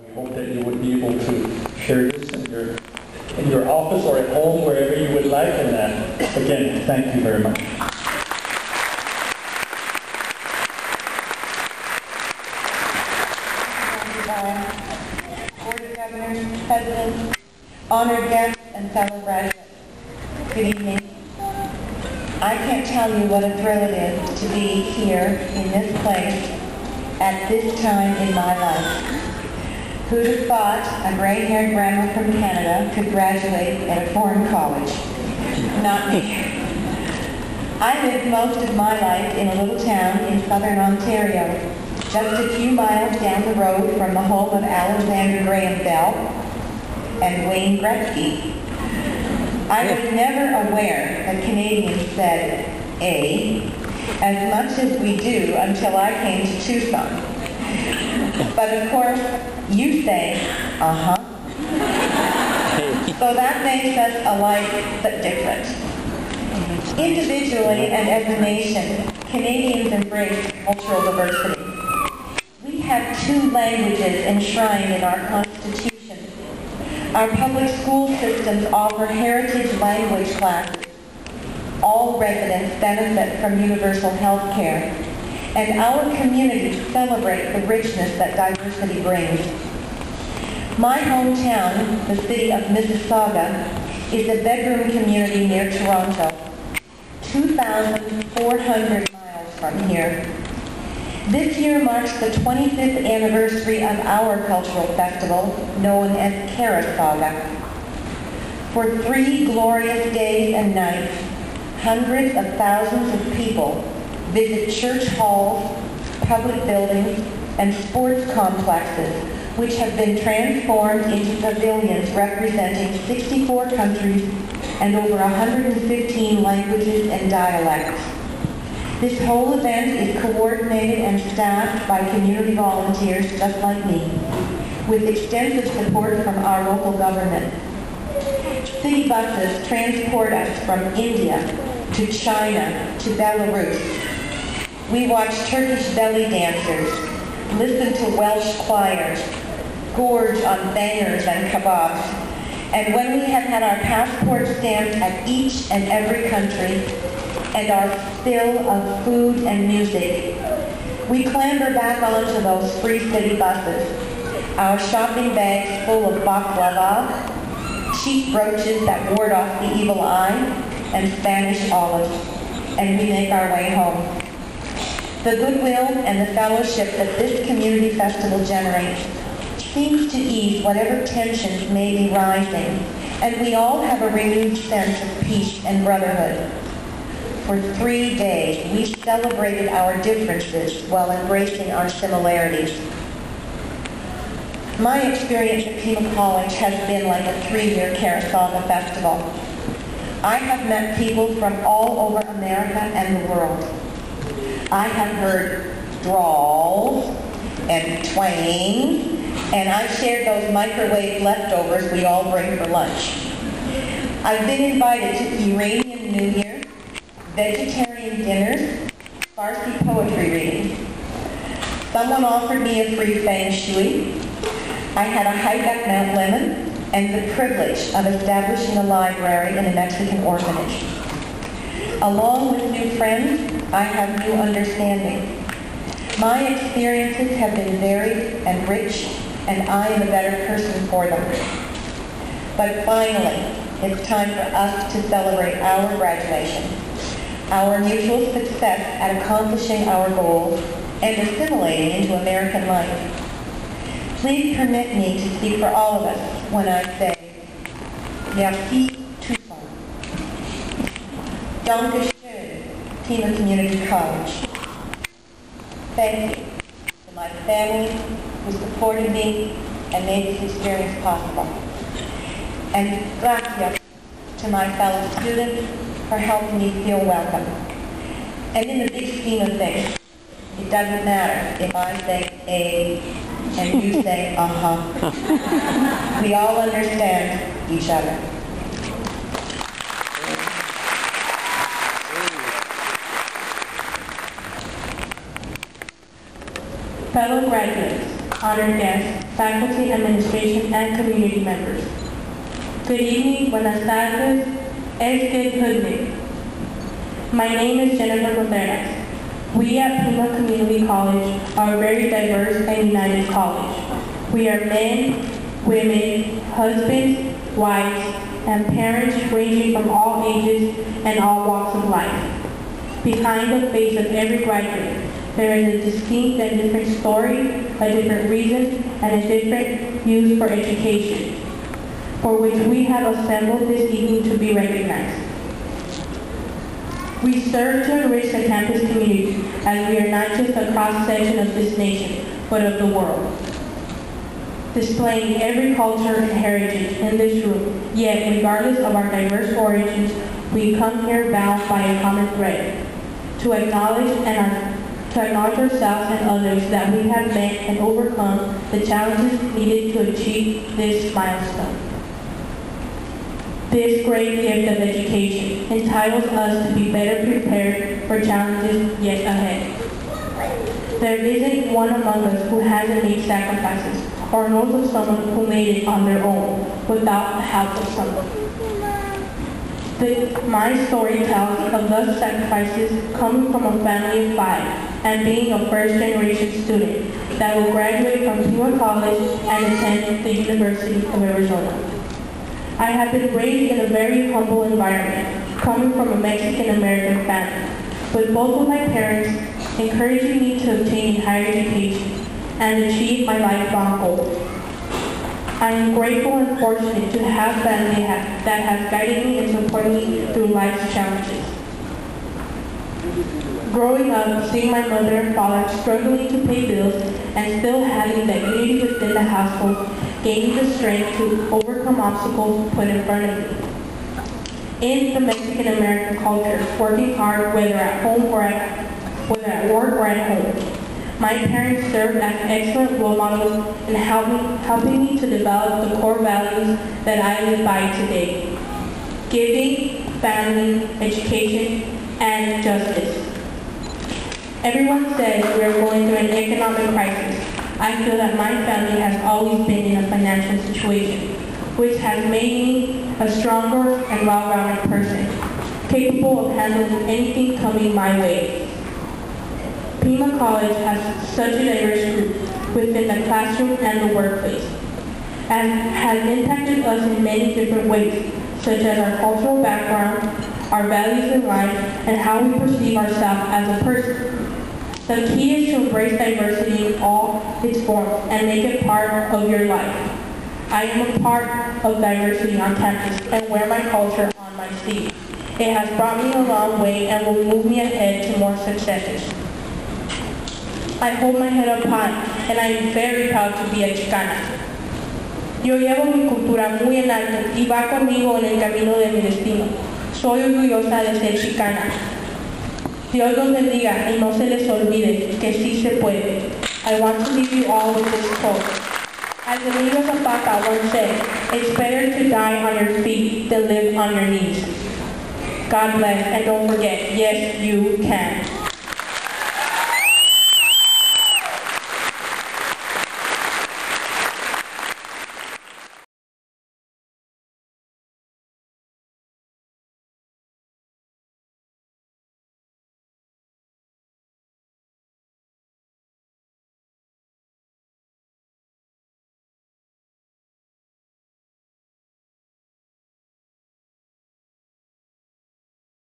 We hope that you would be able to share this in your office or at home, wherever you would like. And again, thank you very much. Board of Governors, President, honored guests, and fellow graduates, good evening. I can't tell you what a thrill it is to be here in this place at this time in my life. Who'd have thought a gray-haired grandma from Canada could graduate at a foreign college? Not me. I lived most of my life in a little town in southern Ontario, just a few miles down the road from the home of Alexander Graham Bell and Wayne Gretzky. I was never aware that Canadians said "a" as much as we do until I came to Tucson. But of course, you say "uh-huh." So that makes us alike but different. Individually and as a nation, Canadians embrace cultural diversity. We have 2 languages enshrined in our Constitution. Our public school systems offer heritage language classes. All residents benefit from universal health care. And our communities celebrate the richness that diversity brings. My hometown, the city of Mississauga, is a bedroom community near Toronto, 2,400 miles from here. This year marks the 25th anniversary of our cultural festival, known as Carasaga. For 3 glorious days and nights, hundreds of thousands of people visit church halls, public buildings, and sports complexes, which have been transformed into pavilions representing 64 countries and over 115 languages and dialects. This whole event is coordinated and staffed by community volunteers just like me, with extensive support from our local government. City buses transport us from India to China to Belarus. We watch Turkish belly dancers, listen to Welsh choirs, gorge on bangers and kebabs, and when we have had our passport stamped at each and every country, and our fill of food and music, we clamber back onto those free city buses, our shopping bags full of baklava, cheap brooches that ward off the evil eye, and Spanish olives, and we make our way home. The goodwill and the fellowship that this community festival generates seems to ease whatever tensions may be rising, and we all have a renewed sense of peace and brotherhood. For 3 days, we celebrated our differences while embracing our similarities. My experience at Pima College has been like a 3-year Carasaga festival. I have met people from all over America and the world. I have heard drawls and twangs, and I've shared those microwave leftovers we all bring for lunch. I've been invited to Iranian New Year, vegetarian dinners, Farsi poetry readings. Someone offered me a free feng shui. I had a hike up Mount Lemmon and the privilege of establishing a library in a Mexican orphanage. Along with new friends, I have new understanding. My experiences have been varied and rich, and I am a better person for them. But finally, it's time for us to celebrate our graduation, our mutual success at accomplishing our goals and assimilating into American life. Please permit me to speak for all of us when I say, Merci Tucson. Dankeschön, Pima Community College. Thank you to my family who supported me and made this experience possible. And gracias to my fellow students for helping me feel welcome. And in the big scheme of things, it doesn't matter if I say "a" and you say "uh-huh." We all understand each other. Fellow graduates, honored guests, faculty, administration, and community members. Good evening, buenas tardes, es good evening. My name is Jennifer Contreras. We at Pima Community College are a very diverse and united college. We are men, women, husbands, wives, and parents ranging from all ages and all walks of life. Behind the face of every graduate, there is a distinct and different story, a different reason, and a different use for education, for which we have assembled this evening to be recognized. We serve to enrich the campus community, as we are not just a cross-section of this nation, but of the world. Displaying every culture and heritage in this room, yet regardless of our diverse origins, we come here bound by a common thread, to acknowledge ourselves and others that we have met and overcome the challenges needed to achieve this milestone. This great gift of education entitles us to be better prepared for challenges yet ahead. There isn't one among us who hasn't made sacrifices or knows of someone who made it on their own without the help of someone. My story tells of those sacrifices coming from a family of 5 and being a first-generation student that will graduate from Pima College and attend the University of Arizona. I have been raised in a very humble environment, coming from a Mexican-American family, with both of my parents encouraging me to obtain higher education and achieve my lifelong goals. I am grateful and fortunate to have family that has guided me and supported me through life's challenges. Growing up, seeing my mother and father struggling to pay bills and still having that unity within the household gave me the strength to overcome obstacles put in front of me. In the Mexican-American culture, working hard whether at work or at home, my parents served as excellent role models in helping me to develop the core values that I live by today: giving, family, education, and justice. Everyone says we are going through an economic crisis. I feel that my family has always been in a financial situation, which has made me a stronger and well-rounded person, capable of handling anything coming my way. Pima College has such a diverse group within the classroom and the workplace, and has impacted us in many different ways, such as our cultural background, our values in life, and how we perceive ourselves as a person. The key is to embrace diversity in all its forms and make it part of your life. I am a part of diversity on campus and wear my culture on my sleeve. It has brought me a long way and will move me ahead to more successes. I hold my head up high, and I am very proud to be a Chicana. Yo llevo mi cultura muy en alto y va conmigo en el camino de mi destino. Soy orgullosa de ser Chicana. Dios los bendiga y no se les olvide que sí se puede. I want to leave you all with this quote. As Emilio Zapata once said, it's better to die on your feet than live on your knees. God bless, and don't forget, yes, you can.